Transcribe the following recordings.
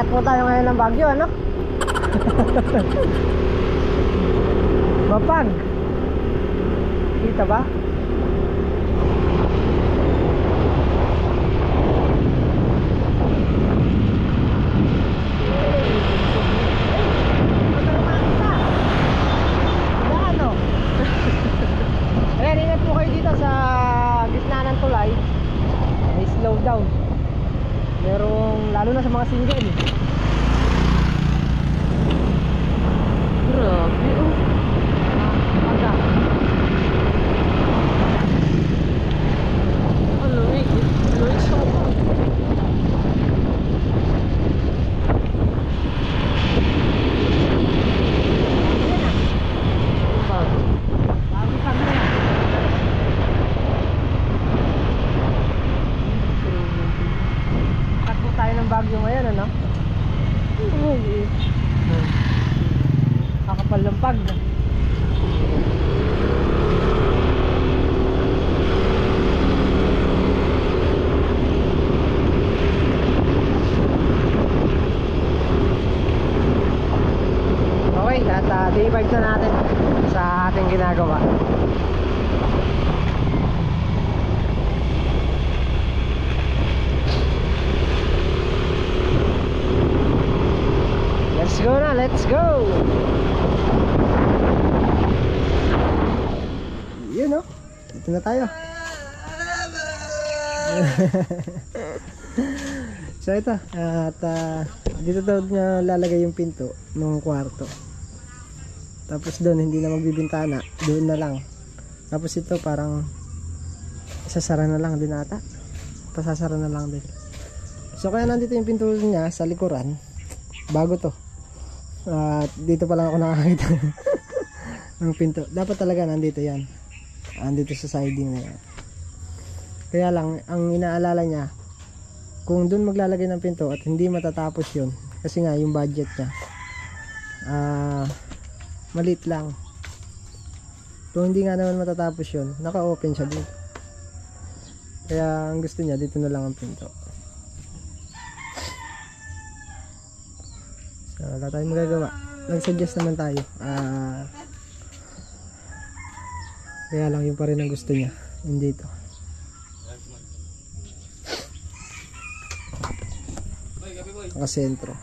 Takbo tayo ngayon ng Baguio, ano? Mapag. Kita ba? Ayan, ingat po kayo dito sa gitna ng tulay. May slow down. Merong, lalo na sa mga single. Grabe, oh. Aga. Aluig siya. Takbo tayo ng Baguio ngayon, ano? Kakapalampag. Okay, at day 5 na natin sa ating ginagawa. Let's go na, let's go! Yun, no? Dito na tayo. So ito, at dito daw na lalagay yung pinto ng kwarto. Tapos doon hindi na magbibintana, doon na lang. Tapos ito parang sasara na lang din ata. Pasasara na lang din. So kaya nandito yung pinto niya sa likuran. Bago to. Dito pa lang ako nakakita ng pinto. Dapat talaga nandito yan. Nandito sa siding na yan. Kaya lang, ang inaalala niya, kung doon maglalagay ng pinto at hindi matatapos yun, kasi nga yung budget niya maliit lang. Kung hindi nga naman matatapos yun, naka-open siya dito. Kaya ang gusto niya, dito na lang ang pinto. So, wala tayong magagawa. Nag-suggest naman tayo. Kaya lang yun pa rin ang gusto niya. Hindi dito. Nakasentro.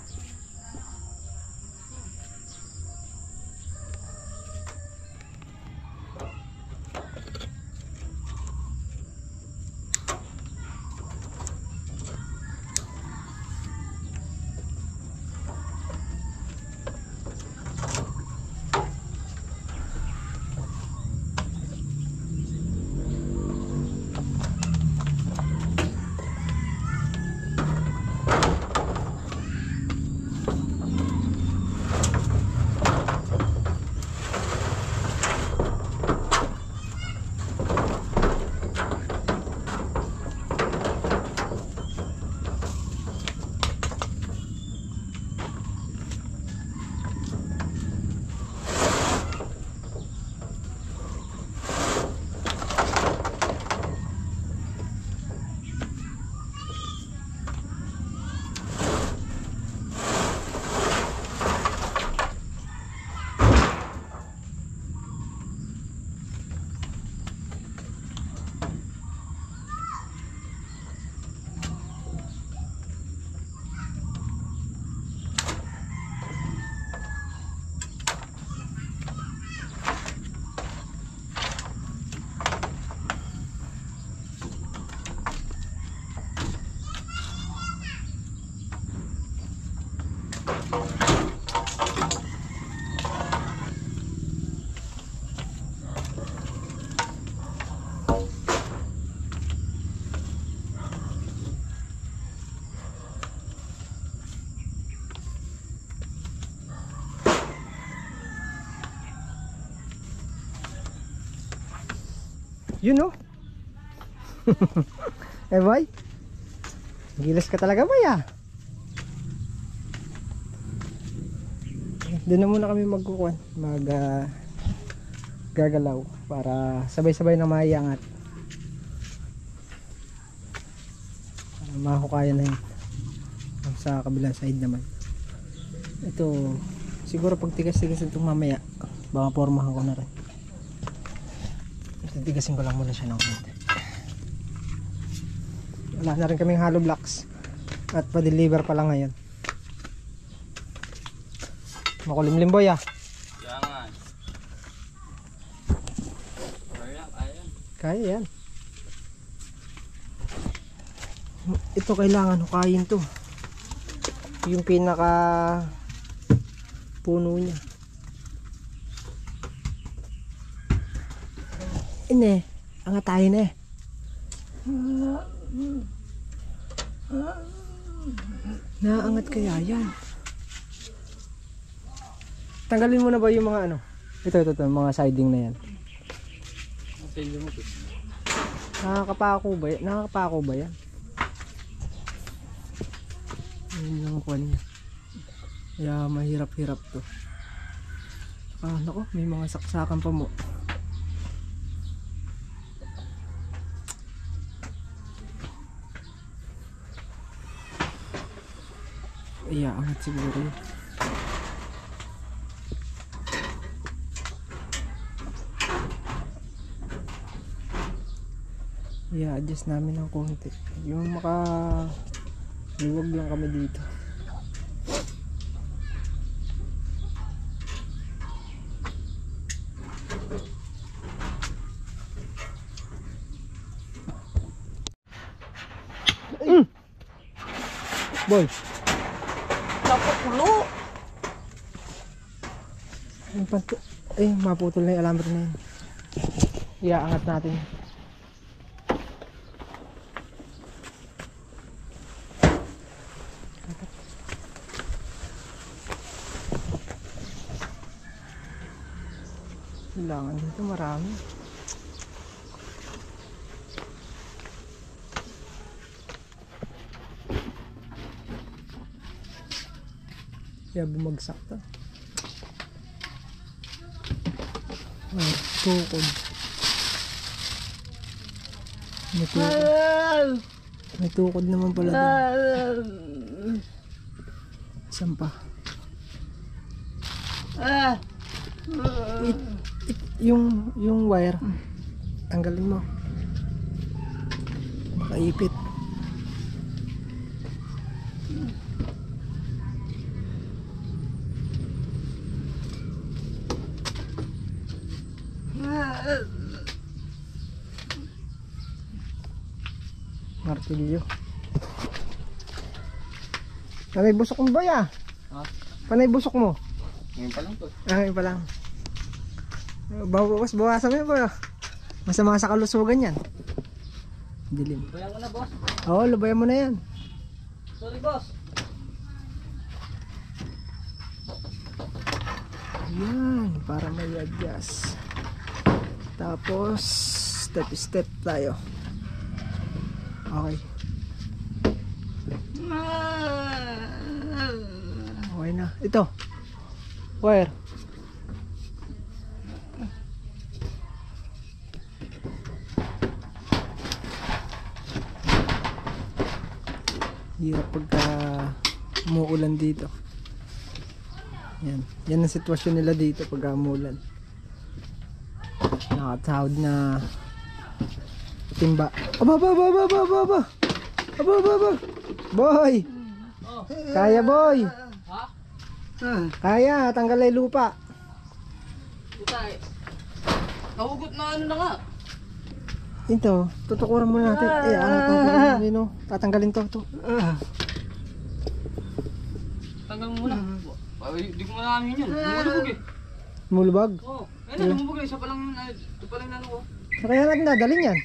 Yun, no? Eh boy, gilas ka talaga boy ah. Doon na muna kami gagalaw para sabay-sabay na maiangat. Mahukayan na yun sa kabilang side naman. Ito, siguro pag tigas-tigas itong mamaya, baka pormahan ko na rin. Titigasin ko lang muna siya ng konti. Wala na rin kaming hollow blocks at pa-deliver pa lang ngayon. Makulimlim boy ah. Jangan. Kaya yan. Ito kailangan hukayin to. Yung pinaka puno niya. Ine, angat tayo na eh. Naangat kaya yan. Tanggalin mo na ba yung mga ano? Ito, mga siding na yan. Nakakapako ba yan? Nakakapako ba yan? Yun yung kwan niya. Kaya mahirap-hirap to. Ah, nako, may mga saksakan pa mo. Angat siguro yun. Adjust namin ng konti. Yung luwag lang kami dito. Boy. Napakulo. Maputol na yung alambre na yun. Iaangat natin. Kailangan dito marami. Kaya bumagsak to. Tukod. May tukod naman pala doon. Saan pa? Yung wire tanggalin mo, makaipit. Martilyo. Panay busok mo ba ya? Panay busok mo? Ngayon pa lang to. Ngayon pa lang. Bawasan mo yun ba? Masama sa kalusugan yan. Dilim. Lubayan mo na, boss. Oo, lubayan mo na yan. Sorry, boss. Yan, para may adjust. Tapos step tayo. Okay. Okay na. Ito. Wire. Hirap pagka umuulan dito. Yan ang sitwasyon nila dito pagka umuulan. Nakatahod na timba. Aba. Boy. Kaya boy. Kaya, tanggalay lupa. Nahugot na ano na nga. Ito, tutukuran muna natin. Tatanggalin to. Tanggal mo muna. Hindi ko malamin yun. Lumulubog eh. Mulubag? Oo. Ayun na, lumubog eh. Ito pa lang nano ko. Kaya natin dadalhin yan.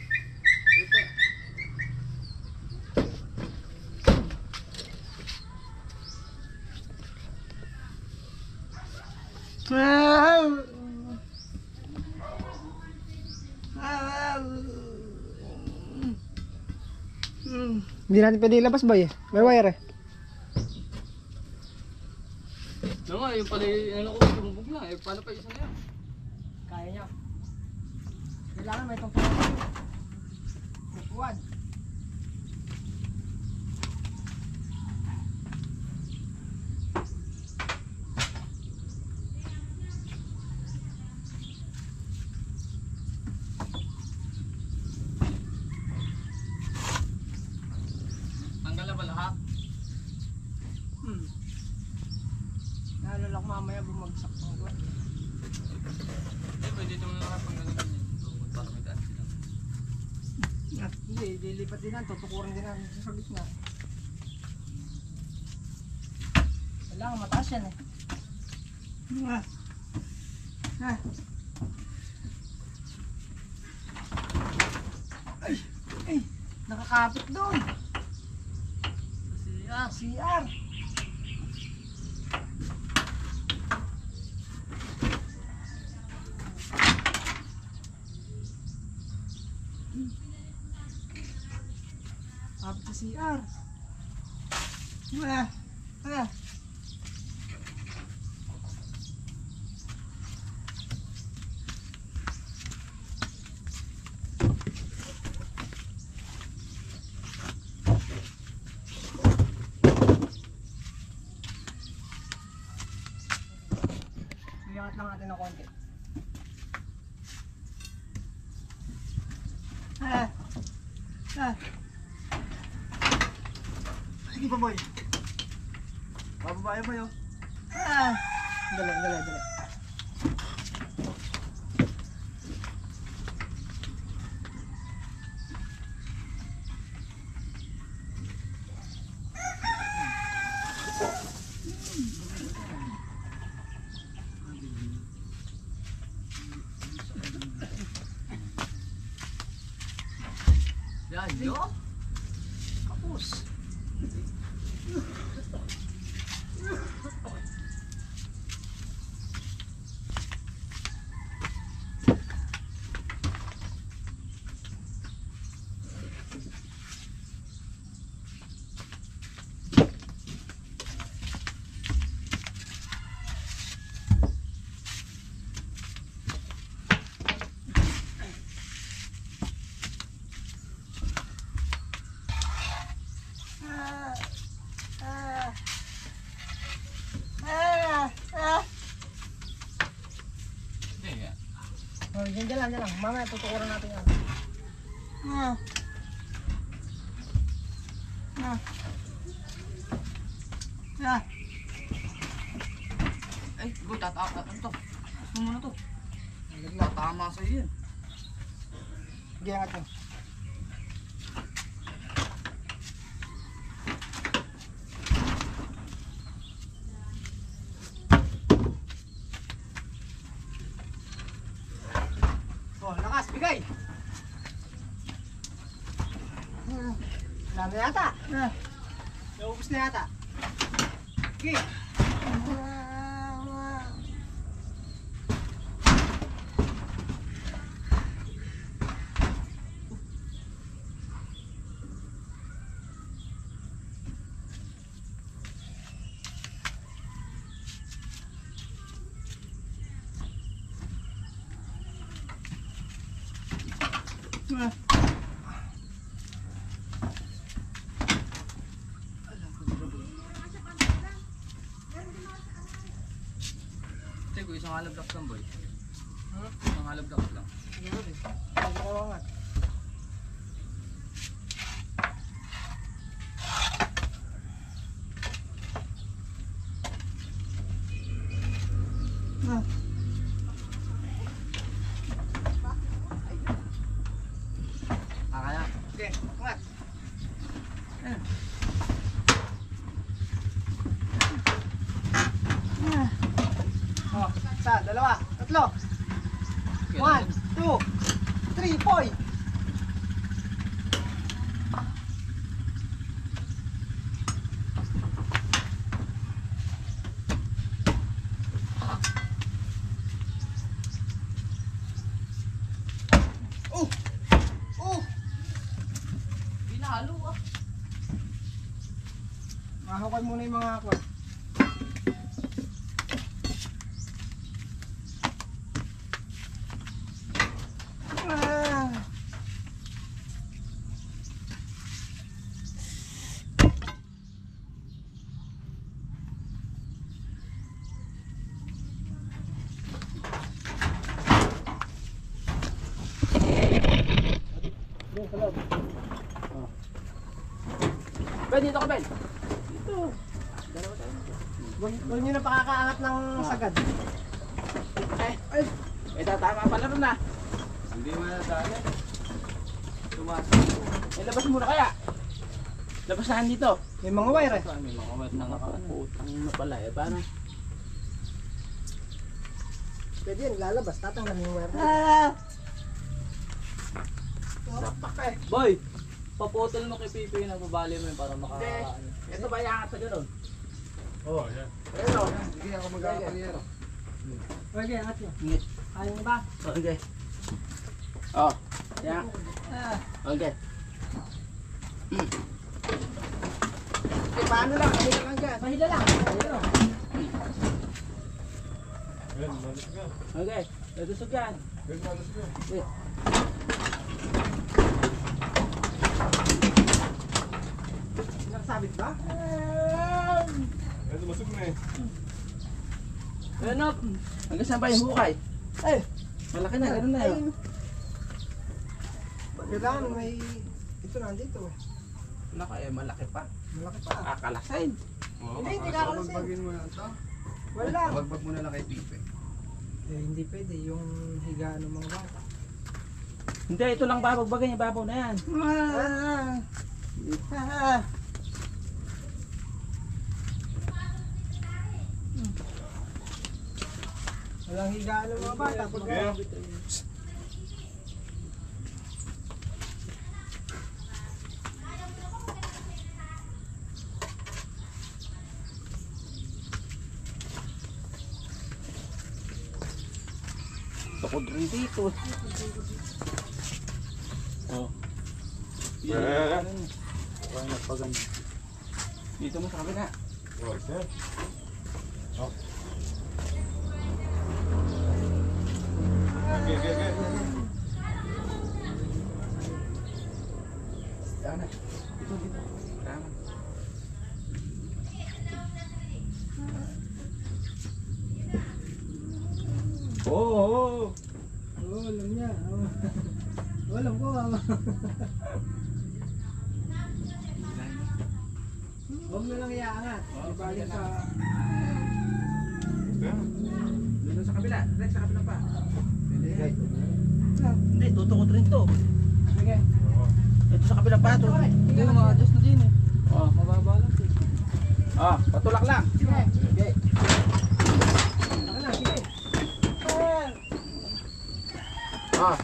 Hindi natin pwede ilabas ba eh? May wire eh. No nga, yung pala ano ko, lumubog na eh. Paano pa isa na yan? Kaya nyo. Kailangan may tungkulan. Upuan. Lalo lang mamaya bumagsak ng buwan. Hindi, pwede ito na nakapanggalingan yun. Para may daan sila. Hindi, lilipat din yan. Tutukurin din namin sa gitna. Kailangan mataas yan eh. Ay, nakakapit doon. CR. Kapit sa CR. Wala. Iangat lang natin ng konti. Sige pa boy. Bababayan mo yun. Dali. Yan, yo. Kapos. Diyan lang. Mamaya tutukuran natin yan. Ay, boy, tatama to. Gusto mo na to. Tatama sa'yo yan. Sige, angat mo. Lakas, bigay! Dami yata. Naubos na yata. Okay. Teko, isang halabdak lang boy. Isang halabdak lang. Kaya. Okay, angat. Isa, dalawa, tatlo. 1, 2, 3, 4. Pinahalo ah. Mahukay muna yung mga kwan. Ben, dito ka Ben. Dito. Dalawa tayo. Huwag nyo na pakakaangat ng sagad. Tatama pala rin na. Hindi mo na dali. Tumasok. Labas muna kaya. Labas na dito. May mga wire eh. May mga wet na nakaputang na pala eh. Paano? Pwede yan, lalabas. Tatanggalin yung wire. Sapak eh. Boy, paputol mo kay Pipi na babali mo yun para maka... Ito ba yung angat sa gano'n? Oo, yan. Ito. Hindi ako mag-aakariyero. Okay, angat nyo. Ngit. Kaya nyo ba? Okay. Oh. Yan. Okay. Eh, paano lang? Mahila lang dyan. Mahila lang. Ayun. Yan, malis ka. Okay. Natusog yan. Yan, malis ka. Nakasabit ba? Yan, masuk na eh. Ano? Hanggang saan ba yung hukay? Eh, Malaki na. Ganun na yun. kailangan may... Ito nandito. Malaki pa. Malaki pa. Akalasin. Hindi, hindi kakalasin. Bagbagin mo na ito. Wala. Bagbag mo na lang kay Pipi. Eh, hindi pwede. Yung higaan ng mga bata. Hindi, ito lang babagbagan yung babaw na yan. Walang higaan ng mga bata. Yeah. Tukod rin dito. Oh. Dito mo sa kabila. Oh, sir. Oh. Okay, okay, okay. Sana. Dito, dito. Tama. Oh, Oo, alam niya. Alam ko. Huwag mo lang iaangat. Ibalik sa... Dito sa kabila. Direct sa kabila pa. Hindi. Hindi, tutukot rin to. Sige. Ito sa kabila pa. Hindi na ma-adjust na din eh. Oh, Mababa lang eh. oh, patulak lang. Sige. Okay. Ako na, sige. Ah.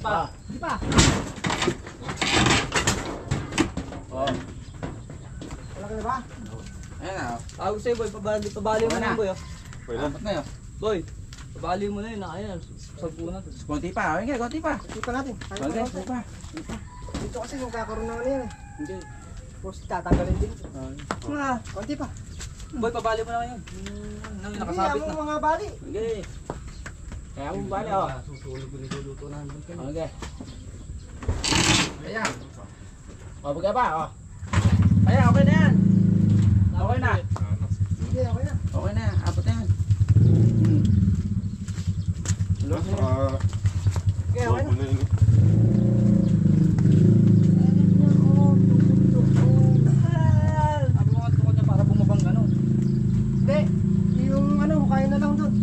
Pa. Di pa. Oh. Wala ka na ba? Ayan na. Tawag sa'yo boy, pabali mo Wala. na yun boy oh. Pwede. Apat na yun. Boy, pabali mo na yun, ayan, sagpo na. Konti pa. Okay, konti pa. Dito natin. Kaya Okay, mo konti pa. Dito kasi yung kakaroon na ano yan eh. Hindi. Tapos tatanggalin din. Konti pa. Boy, pabali mo na ngayon. Nang nakasabit Hindi, na. mo mga bali. Okay. Kaya mo bali oh. Susunog ko niluluto namin. Okay. Ayan. O, bagay pa, o. Ayan, okay na yan. Okay na. Sige, okay na. Okay na yan. Apat na yan. Okay, okay na. Sabi mo nga tukod niya para bumabang gano'n. Hindi. Yung ano, kaya na lang doon.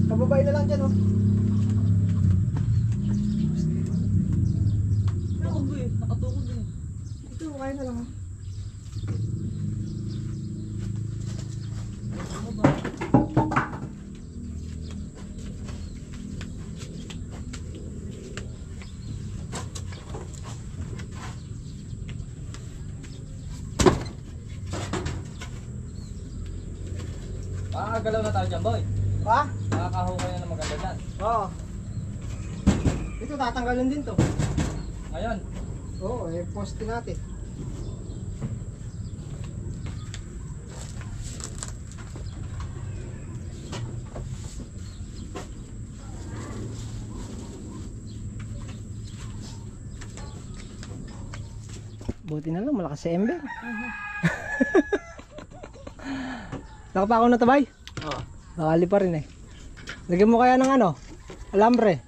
Kababay na lang dyan oh. Pero boy, nakatukod din. Ito, kaya na lang oh. Makakagalaw na tayo dyan boy. Pa? Makakahukay na ng maganda dyan. Oo. Ito, tatanggalin din to. Ngayon, Oo, eh, poste natin. Buti na lang, malakas si Ember. Nakapako na tabay? Oo. Nakali pa rin eh. Lagyan mo kaya ng ano? Alambre.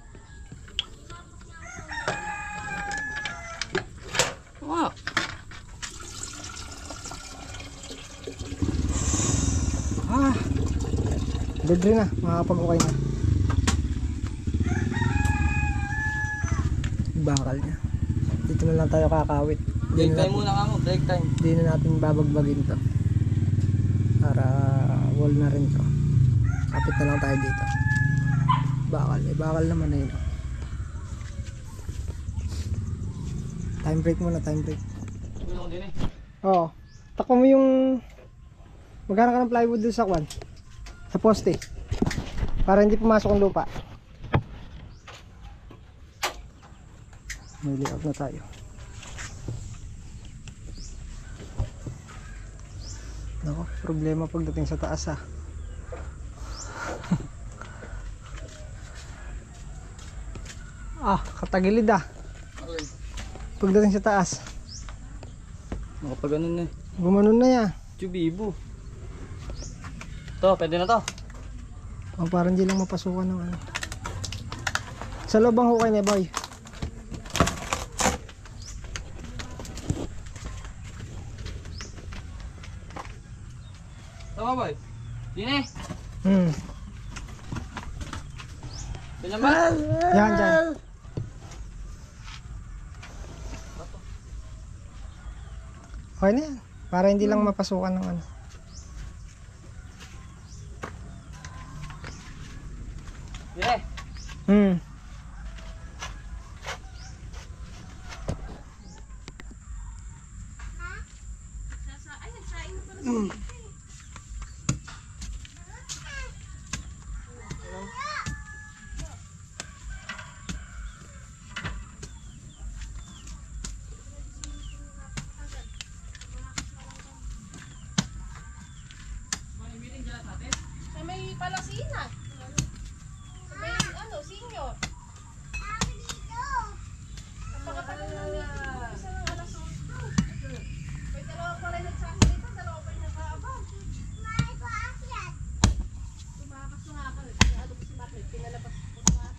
Wow. Libre na, makakapag-ukay na. Bakal niya. Dito na lang tayo kakawit. Break time muna ka mo, break time. Hindi na natin babagbagin to. Para wall na rin to. Kapit na lang tayo dito. Bakal, bakal naman na yun. Time break muna, time break. Tulong din eh. Oo. Takbo mo yung maghanap ka ng plywood doon sa kwan. Sa poste. Para hindi pumasok ang lupa. May layout na tayo. Nako, problema pagdating sa taas ah. Katagilid ah. Okay. Pagdating sa taas. Makapaganon na eh. Gumanon na yan. Chubibo. To, pwede na to. Parang hindi lang mapasukan ng ano. Sa loob ang hukay na boy. Tama boy. Dine. Ganyan ba? Yan, dyan. Okay na yan. Para hindi lang mapasukan ng ano. Dine. Sa may Palasinas. Sa may ano, senior. Napakatagal namin. Isa ng alas 8. May dalawa pa rin nagsasalita, dalawa pa rin nakaabang. Tumakas nga ako. Ano ko si Marley, pinalabas ko nga.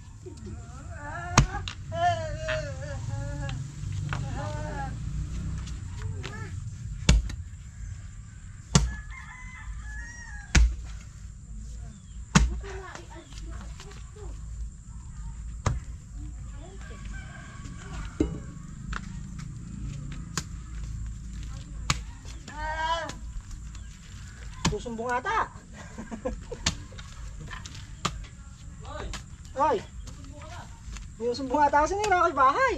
Susumbong ata. Hoy. May susumbong ata kasi nila kay bahay.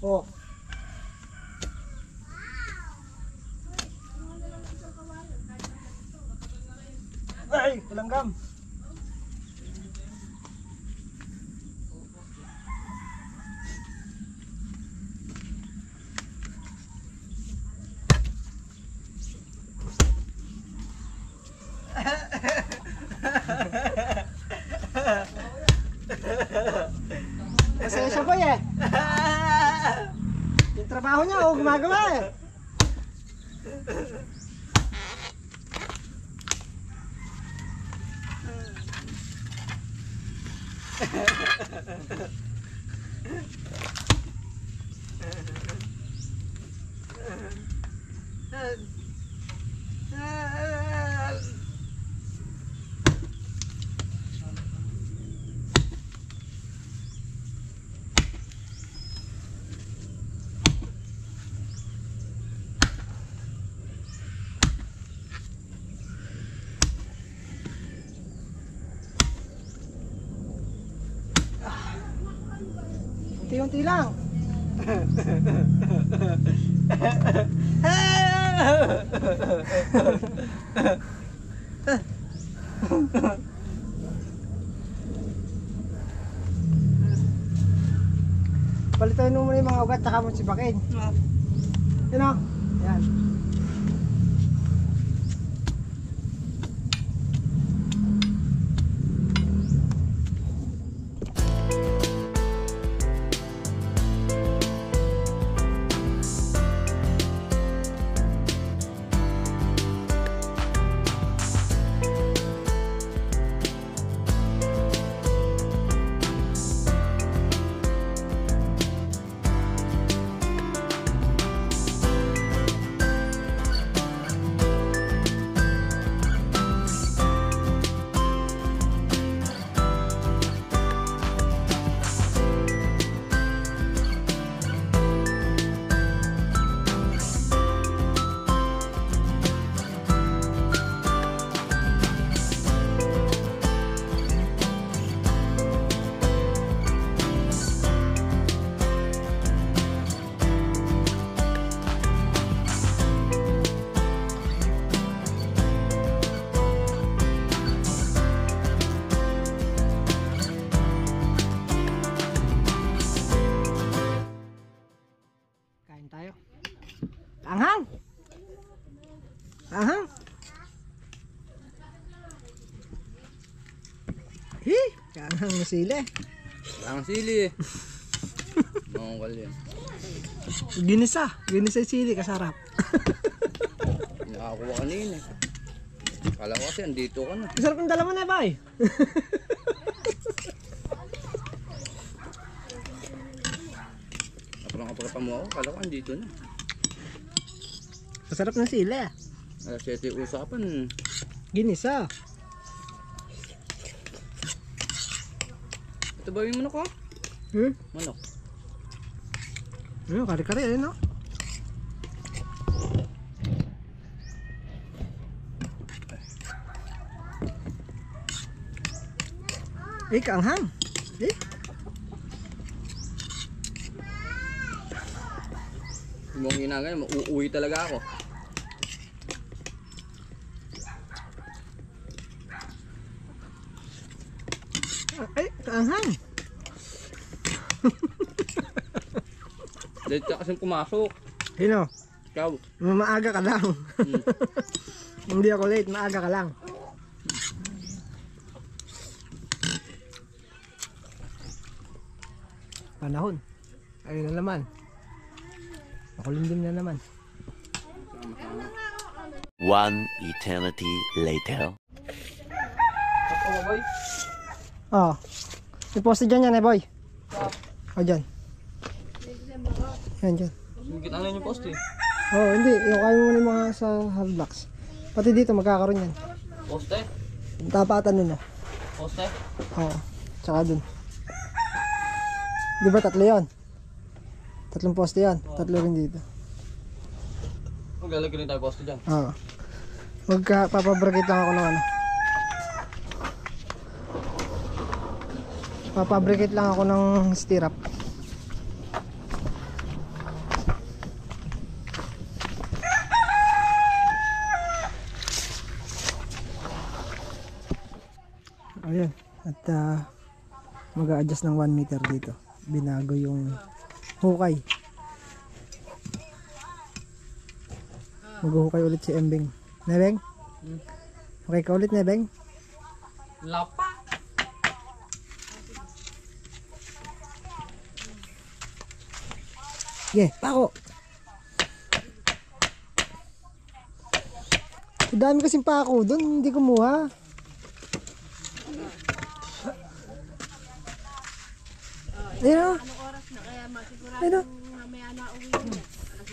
Oh. Ay, langgam. Masaya siya boy eh. Yung trabaho niya o gumagawa eh. Unti-unti lang. Palitan mo muna yung mga ugat tsaka mo sipakin. Yun o. Yan. Kaanghang. Kaanghang. Hi, kaanghang na sili. Ang sili eh. Mangungkal yan. Ginisa yung sili, kasarap. Nakakuha kanina eh. Kala ko kasi andito ka na. Kasarap yung dala mo na, bay. Kapag mo ako, kala ko andito na. Kasarap ng sili. Alas 7 usapan. Ginisa. Ito ba yung manok ko? Manok. Kari-kari ayun, no? Kaanghang. Yung mga ginagay, uuwi talaga ako. Kaanghang. Dahil ka kasing pumasok. Hino, Ikaw. maaga ka lang. Hindi ako late, maaga ka lang. Panahon. Ayun na naman. Makulimlim na naman. One eternity later. Ito ba boy? Oh. I-poste dyan yan, boy. O, dyan. Yan, dyan. Sumigit ano yung post eh? Oh, hindi. Yung kaya mo muna yung mga sa hard blocks. Pati dito, magkakaroon yan. Poste? Tapatan nun, oh. Poste? Oo. Tsaka dun. Di ba tatlo yun? Tatlong poste yan. Tatlo rin dito. Maglalagay rin tayo poste dyan. Oo. Papabricate lang ako ng ano. Papabricate lang ako ng stirrup. Ayan. At mag-a-adjust ng 1 meter dito. Binago yung hukay. Mag-hukay ulit si Embeng. Nebeng? Okay ka ulit, Nebeng? Lapa! Pako! Ang dami kasing pako doon, hindi kumuha. Ayun o. Anong oras na? Kaya masigurado Ayun o. mamaya na uwi mo.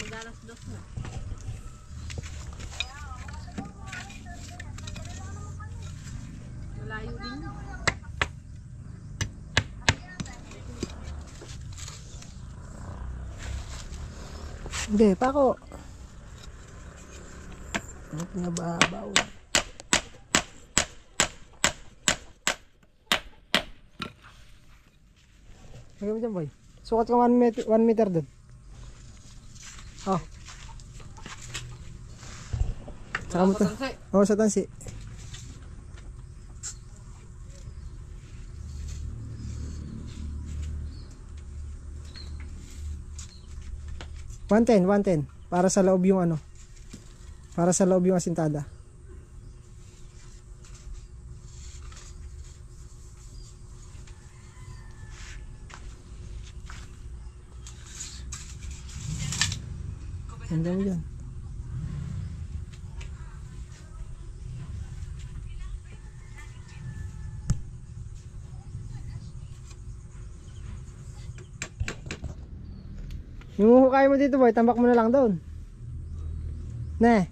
Alas 2 na. Malayo din yun. Hindi, pako. Ano pinababaw? Lagay mo dyan, boy. Sukat ka 1 meter doon. Oh. Saka mo to. Oo, sa tansi. $110 para sa loob yung ano. Para sa loob yung asintada. Ganda mo dyan. Yung hukay mo dito, boy, tambak mo na lang doon. Ne.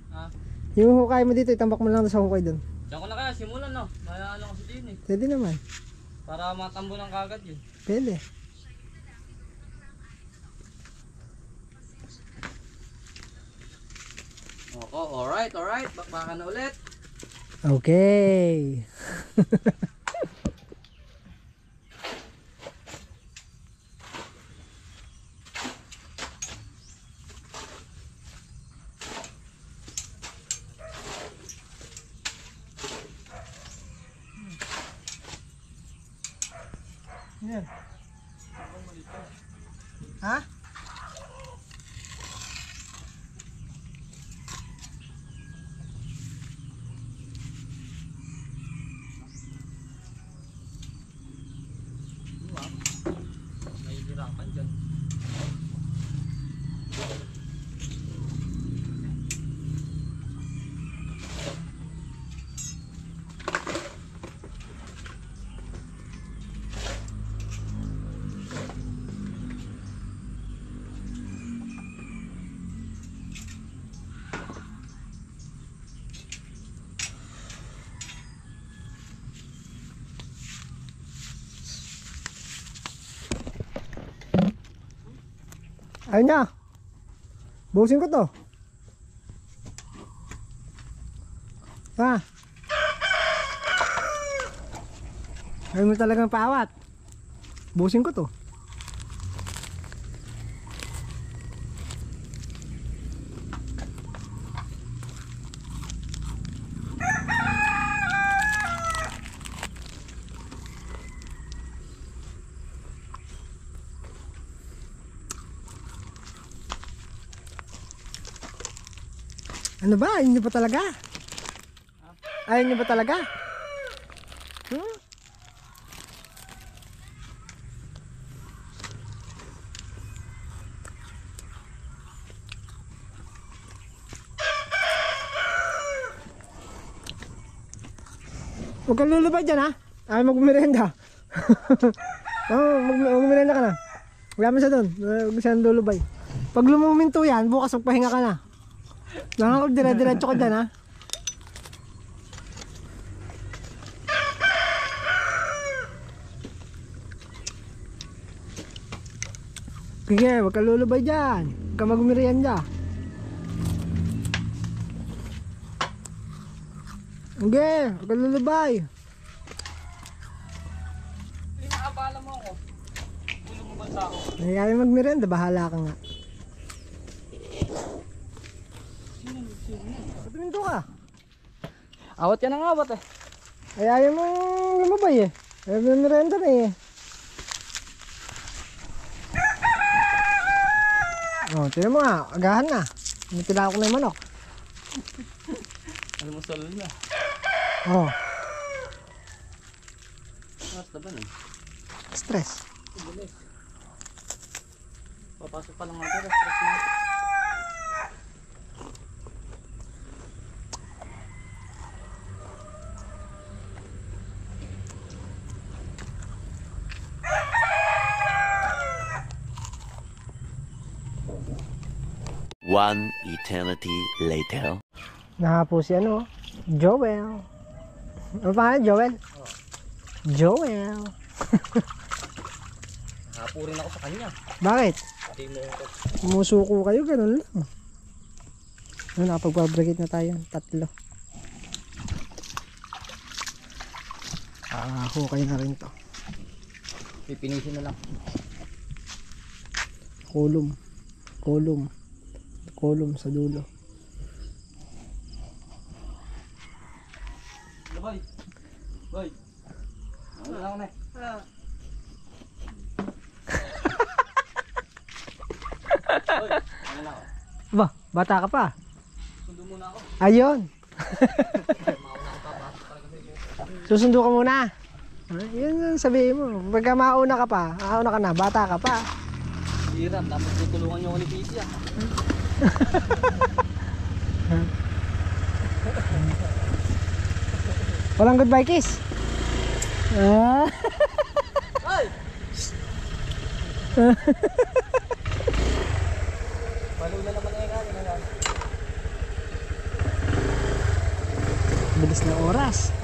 Ha? Yung hukay mo dito, itambak mo na lang sa hukay doon. Diyan ko na kaya simulan no? May ano kasi din eh. Pwede naman. Para matambo ng kagad yun. Pwede. Alright. Bakbaka na ulit. Okay. Yan. Ha? Ayaw niya. Busin ko to. Ha? Ayaw mo talagang paawat. Busin ko to. Ano ba? Ayaw niyo ba talaga? Ayaw niyo ba talaga? Huwag kang lulubay dyan ha. Ay magmerenda. Magmerenda ka na. Wala mo siya doon. Huwag siya lulubay. Pag lumuminto yan, bukas magpahinga ka na. Dire-diretso ka dyan ha. Sige, huwag kang lulubay dyan. Huwag kang magmerienda. Sige, huwag kang lulubay. Hindi makabala mo ako. Tulong mo ba sa ako? Nagyari magmerienda, bahala ka nga. Patuminto ka. Awat ka ng awat eh. Ay ayaw mong lumabay eh. Ayaw mong merienda na eh. Oh, tinan mo nga, agahan na. Tinako ko na yung manok. Ano mo salon na? Oh, Basta ba nun? stress. Bilis. Papasok pa lang natin. Stress na. One eternity later. Nahapo si ano, Joel. Ano pangalan, Joel? Joel. Nakapo rin ako sa kanya. Bakit? Hindi mo ko. Sumusuko kayo, ganun lang. Ano, nakapag-fabricate na tayo, 3. Hukay na rin to. Pipinisin na lang. Kolum sa dulo. Boy. Boy. Ano lang na eh. Boy. Ano na ako? Ba, bata ka pa. Sundo muna ako. Ayun. Susundo ka muna. Yun ang sabihin mo. Pagka mauna ka pa, mauna ka na, bata ka pa. Hirap. Tapos tutulungan niyo ako ni Pizzy ah. Walang goodbye kiss. Ay! Palula naman na yung kanya. Bilis na oras.